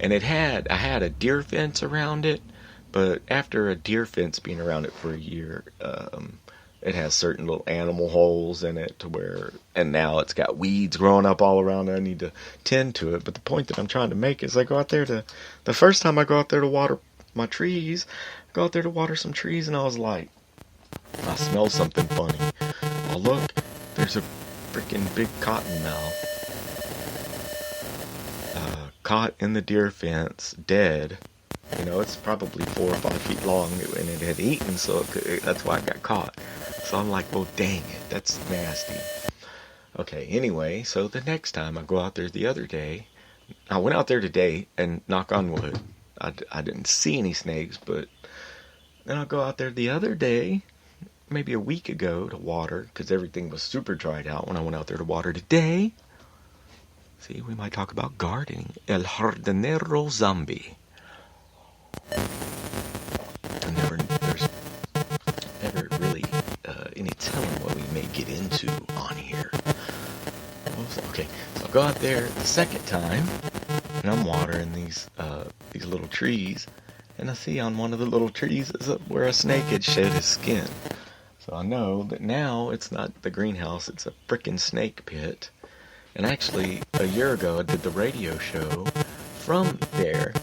And I had a deer fence around it, but after a deer fence being around it for a year, it has certain little animal holes in it to where, and now it's got weeds growing up all around it. I need to tend to it. But the point that I'm trying to make is the first time I go out there to water my trees, I go out there to water some trees, and I was like, I smell something funny. Oh, look, there's a freaking big cottonmouth caught in the deer fence, dead. You know, it's probably 4 or 5 feet long, and it had eaten, so that's why it got caught. So I'm like, well, dang it, that's nasty. Okay, anyway, so the next time I go out there the other day, I went out there today, and knock on wood, I didn't see any snakes, but then I'll go out there the other day, maybe a week ago, to water, because everything was super dried out when I went out there to water today. See, we might talk about gardening. El jardinero zombie. There's never really any telling what we may get into on here. Okay, so I'll go out there the second time, and I'm watering these little trees, and I see on one of the little trees is where a snake had shed his skin. So I know that now it's not the greenhouse, it's a frickin' snake pit. And actually, a year ago, I did the radio show from there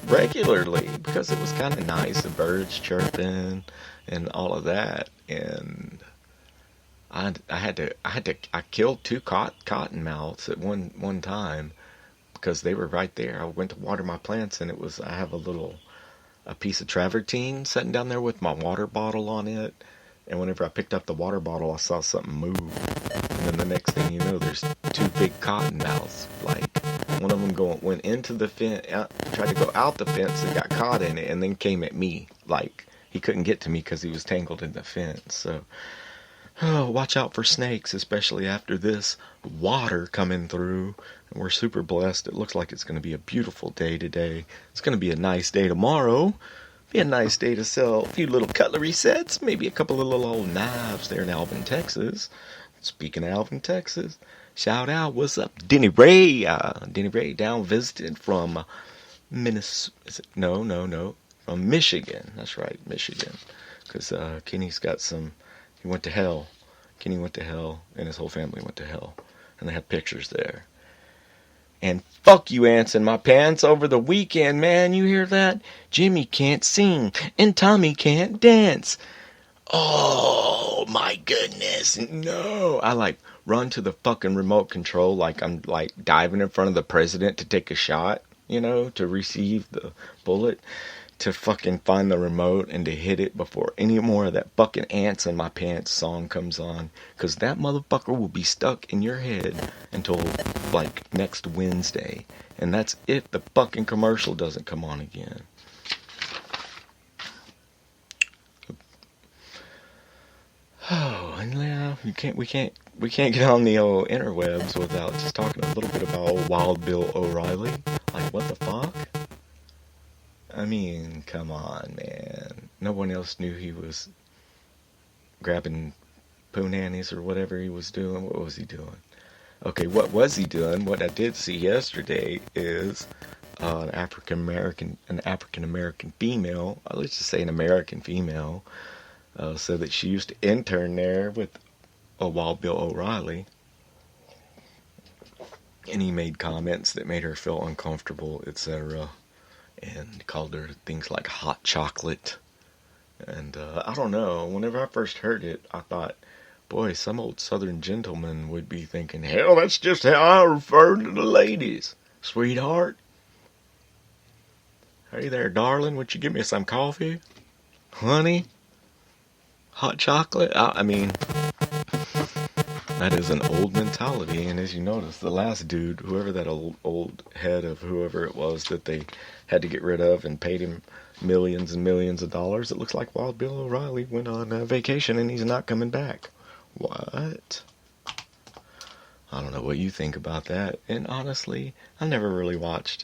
regularly because it was kind of nice, the birds chirping and all of that. And I killed 2 cottonmouths at one time because they were right there. I went to water my plants, and I have a piece of travertine sitting down there with my water bottle on it. And whenever I picked up the water bottle, I saw something move. And then the next thing you know, there's 2 big cottonmouths. Like, one of them went into the fence, tried to go out the fence and got caught in it, and then came at me. Like, he couldn't get to me because he was tangled in the fence. So, watch out for snakes, especially after this water coming through. And we're super blessed. It looks like it's going to be a beautiful day today. It's going to be a nice day tomorrow. Be a nice day to sell a few little cutlery sets, maybe a couple of little old knives there in Alvin, Texas. Speaking of Alvin, Texas, shout out, what's up, Denny Ray? Denny Ray down visited from Minnesota. No, from Michigan. That's right, Michigan. Because Kenny's got he went to hell. Kenny went to hell, and his whole family went to hell. And they have pictures there. And fuck you, ants in my pants over the weekend, man. You hear that? Jimmy can't sing, and Tommy can't dance. Oh, my goodness. No. I, run to the fucking remote control like I'm, diving in front of the president to take a shot, to receive the bullet, to fucking find the remote and to hit it before any more of that fucking Ants in My Pants song comes on. Because that motherfucker will be stuck in your head until, next Wednesday. And that's if the fucking commercial doesn't come on again. Oh, and yeah, we can't get on the old interwebs without just talking a little bit about old Wild Bill O'Reilly. Like, what the fuck? I mean, come on, man. No one else knew he was grabbing poonannies or whatever he was doing. What was he doing? Okay, what was he doing? What I did see yesterday is an African American female, let's just say an American female, said that she used to intern there with Wild Bill O'Reilly. And he made comments that made her feel uncomfortable, etc. And called her things like hot chocolate. And I don't know, whenever I first heard it, I thought, boy, some old southern gentleman would be thinking, hell, that's just how I refer to the ladies. Sweetheart. Hey there, darling, would you give me some coffee? Honey? Hot chocolate? I mean, that is an old mentality. And as you notice, the last dude, whoever that old head of whoever it was that they had to get rid of and paid him millions and millions of dollars, it looks like Wild Bill O'Reilly went on vacation and he's not coming back. What? I don't know what you think about that. And honestly, I never really watched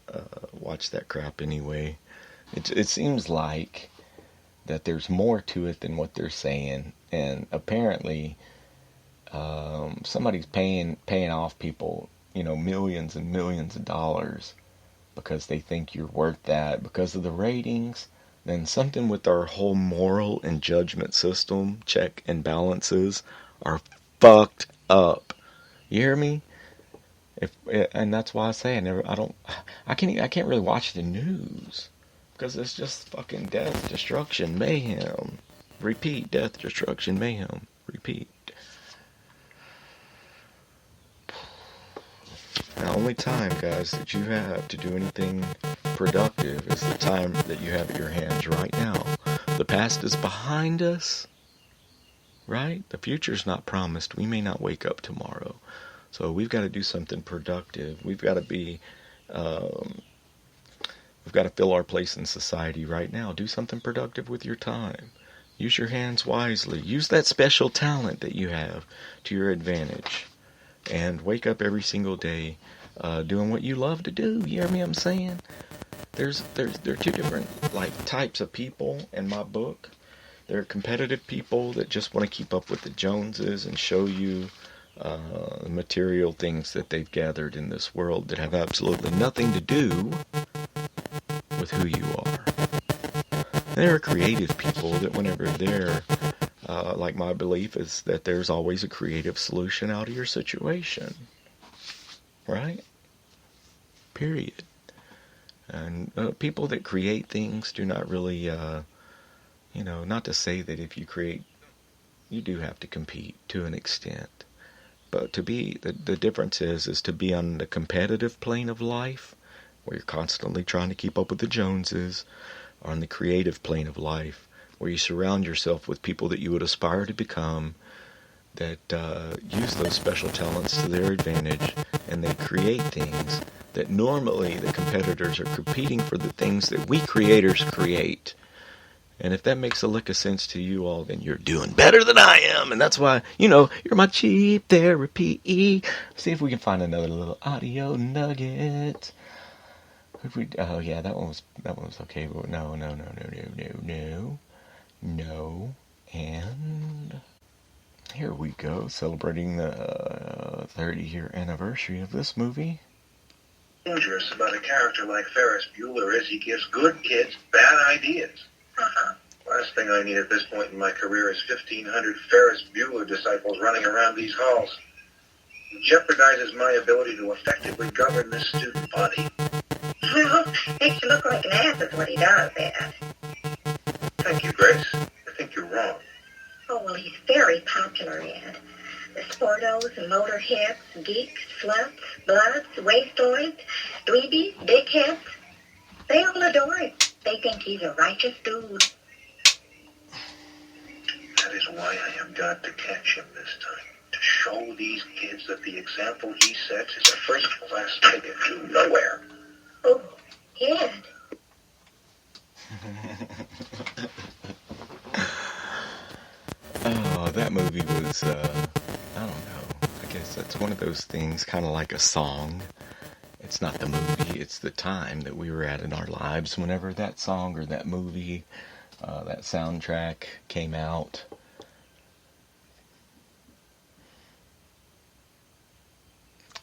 that crap anyway. It seems like that there's more to it than what they're saying, and apparently somebody's paying off people, millions and millions of dollars because they think you're worth that because of the ratings, then something with our whole moral and judgment system, check and balances, are fucked up. You hear me? If and that's why I say I can't really watch the news because it's just fucking death, destruction, mayhem. Repeat, death, destruction, mayhem. Repeat. The only time, guys, that you have to do anything productive is the time that you have at your hands right now. The past is behind us, right? The future's not promised. We may not wake up tomorrow. So we've got to do something productive. We've got to fill our place in society right now. Do something productive with your time. Use your hands wisely. Use that special talent that you have to your advantage. And wake up every single day doing what you love to do. You hear me? I'm saying there are two different types of people in my book. There are competitive people that just want to keep up with the Joneses and show you material things that they've gathered in this world that have absolutely nothing to do with who you are. There are creative people that whenever they're my belief is that there's always a creative solution out of your situation. Right? Period. And people that create things do not really, not to say that if you create, you do have to compete to an extent. But the difference is to be on the competitive plane of life, where you're constantly trying to keep up with the Joneses, or on the creative plane of life, where you surround yourself with people that you would aspire to become, that use those special talents to their advantage, and they create things that normally the competitors are competing for the things that we creators create. And if that makes a lick of sense to you all, then you're doing better than I am. And that's why, you're my cheap therapy. See if we can find another little audio nugget. Oh yeah, that one was okay. But no. And here we go, celebrating the 30-year anniversary of this movie. Dangerous about a character like Ferris Bueller is he gives good kids bad ideas. Last thing I need at this point in my career is 1,500 Ferris Bueller disciples running around these halls. It jeopardizes my ability to effectively govern this student body. Well, makes you look like an ass is what he does, Ed. Thank you, Grace. I think you're wrong. Oh, well, he's very popular, Ed. The sportos and motorheads, geeks, sluts, bloods, wastoids, dweebies, dickheads, they all adore him. They think he's a righteous dude. That is why I have got to catch him this time. To show these kids that the example he sets is a first-class ticket to nowhere. Oh, Ed. Oh, that movie was, I don't know. I guess that's one of those things, kind of like a song. It's not the movie, it's the time that we were at in our lives whenever that song or that movie, that soundtrack came out.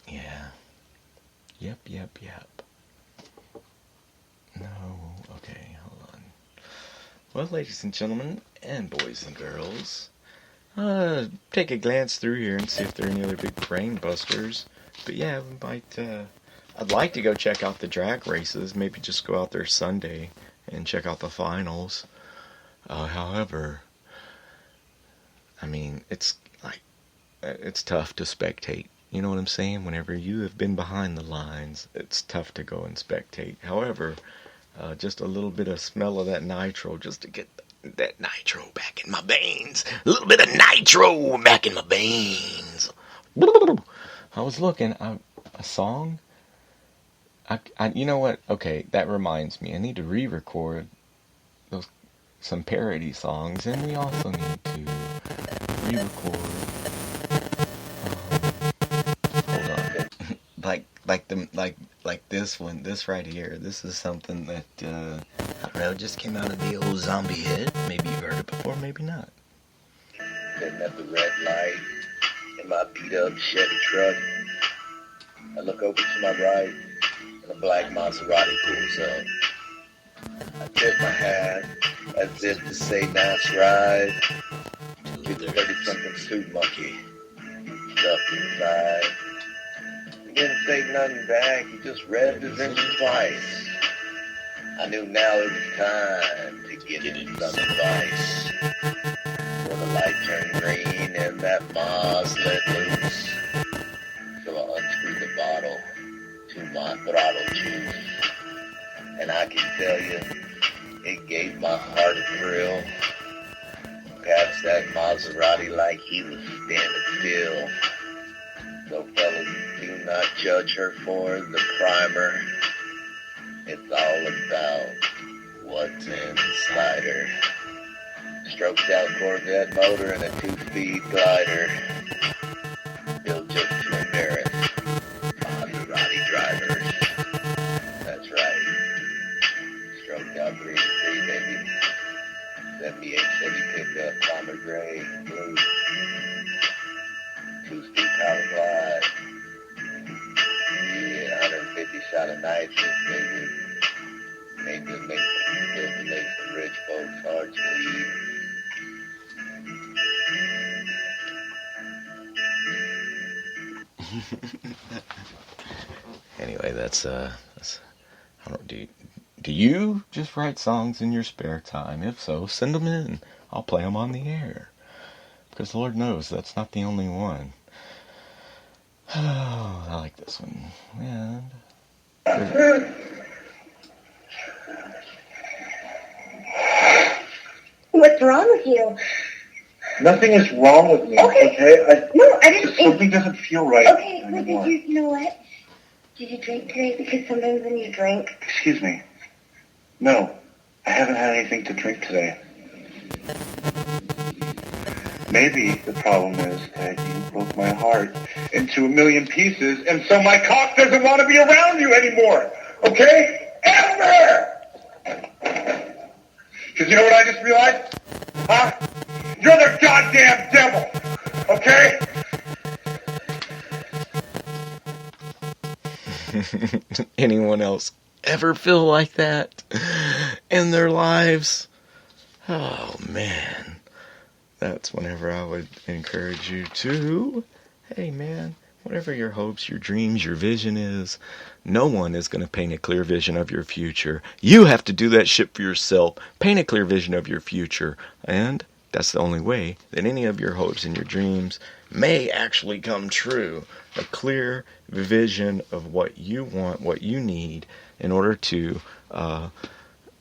Yeah. Yep. No, okay, hold on. Well, ladies and gentlemen, and boys and girls, take a glance through here and see if there are any other big brain busters. But yeah, I'd like to go check out the drag races, maybe just go out there Sunday and check out the finals. However, I mean, it's tough to spectate. You know what I'm saying? Whenever you have been behind the lines, it's tough to go and spectate. However, just a little bit of smell of that nitro, just to get that nitro back in my veins. A little bit of nitro back in my veins. I was looking, a song. You know what? Okay, that reminds me. I need to re-record some parody songs, and we also need to re-record. Hold on. like this one, this right here. This is something that I don't know, just came out of the old zombie hit. Maybe you've heard it before, maybe not. Sitting at the red light in my beat-up Chevy truck. I look over to my right, and a black Maserati pulls up. I tip my hat as if to say nice ride. Get the 30-something suit monkey stuffed inside. He didn't say nothing back, he just revved his engine twice. I knew now it was time to get in some advice. When the light turned green and that Maz let loose, so I unscrewed the bottle to my throttle juice. And I can tell you, it gave my heart a thrill. Past that Maserati like he was standing still. So fellas, do not judge her for the primer. It's all about what's inside her. Stroked out Corvette motor and a 2-speed glider. Built just to embarrass Maserati drivers. That's right. Stroked out 3-3, baby. 78 Chevy pickup, bomber gray, blue. 2-speed power glide. Yeah, 150 shot of nitrous, baby. Maybe it makes some rich folks' hearts bleed. Anyway, that's I don't do you just write songs in your spare time? If so, send them in. I'll play them on the air. Because Lord knows that's not the only one. Oh, I like this one. And What's wrong with you? Nothing is wrong with me, Okay. No, I didn't. Something doesn't feel right Okay, but anymore. you know what? Did you drink today? Because sometimes when you drink... Excuse me. No, I haven't had anything to drink today. Maybe the problem is that you broke my heart into a million pieces, and so my cock doesn't want to be around you anymore. Okay? Ever! Because you know what I just realized? Huh? You're the goddamn devil! Okay? anyone else ever feel like that in their lives? Oh, man. That's whenever I would encourage you to, hey, man, whatever your hopes, your dreams, your vision is, no one is going to paint a clear vision of your future. You have to do that shit for yourself. Paint a clear vision of your future. And that's the only way that any of your hopes and your dreams may actually come true. A clear vision of what you want, what you need in order to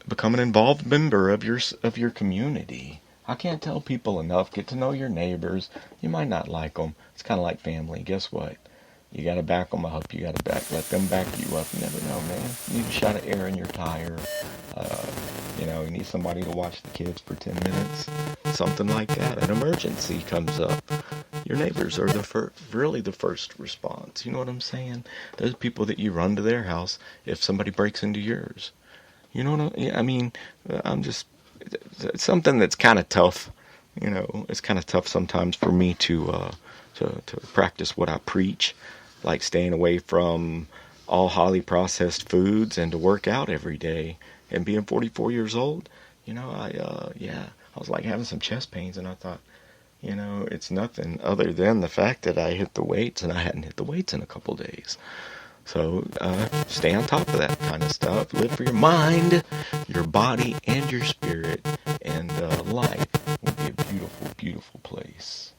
become an involved member of your community. I can't tell people enough. Get to know your neighbors. You might not like them. It's kind of like family. Guess what? You got to back them up. You got to let them back you up. You never know, man. You need a shot of air in your tire. You need somebody to watch the kids for 10 minutes. Something like that. An emergency comes up. Your neighbors are really the first response. You know what I'm saying? There's people that you run to their house if somebody breaks into yours. You know what I mean? It's something that's kind of tough. It's kind of tough sometimes for me to practice what I preach, like staying away from all highly processed foods and to work out every day. And being 44 years old, I was like having some chest pains, and I thought, it's nothing other than the fact that I hit the weights, and I hadn't hit the weights in a couple days. So stay on top of that kind of stuff. Live for your mind, your body, and your spirit, and life will be a beautiful, beautiful place.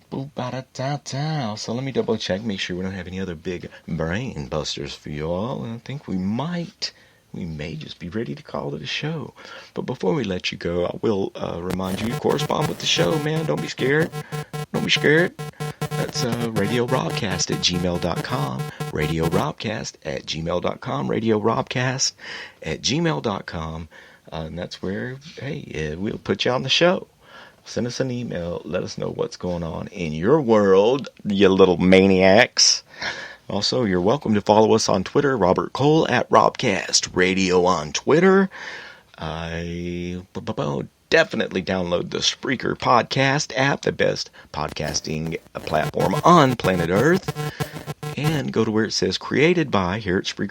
So let me double check, make sure we don't have any other big brain busters for you all. And I think we may just be ready to call it a show. But before we let you go, I will remind you to correspond with the show, man. Don't be scared. Don't be scared. That's Radio Robcast at gmail.com. Radio Robcast at gmail.com. Radio Robcast at gmail.com. And that's where, we'll put you on the show. Send us an email. Let us know what's going on in your world, you little maniacs. Also, you're welcome to follow us on Twitter, Robert Cole at Robcast Radio on Twitter. Definitely download the Spreaker podcast app, the best podcasting platform on planet Earth. and go to where it says created by here at Spreaker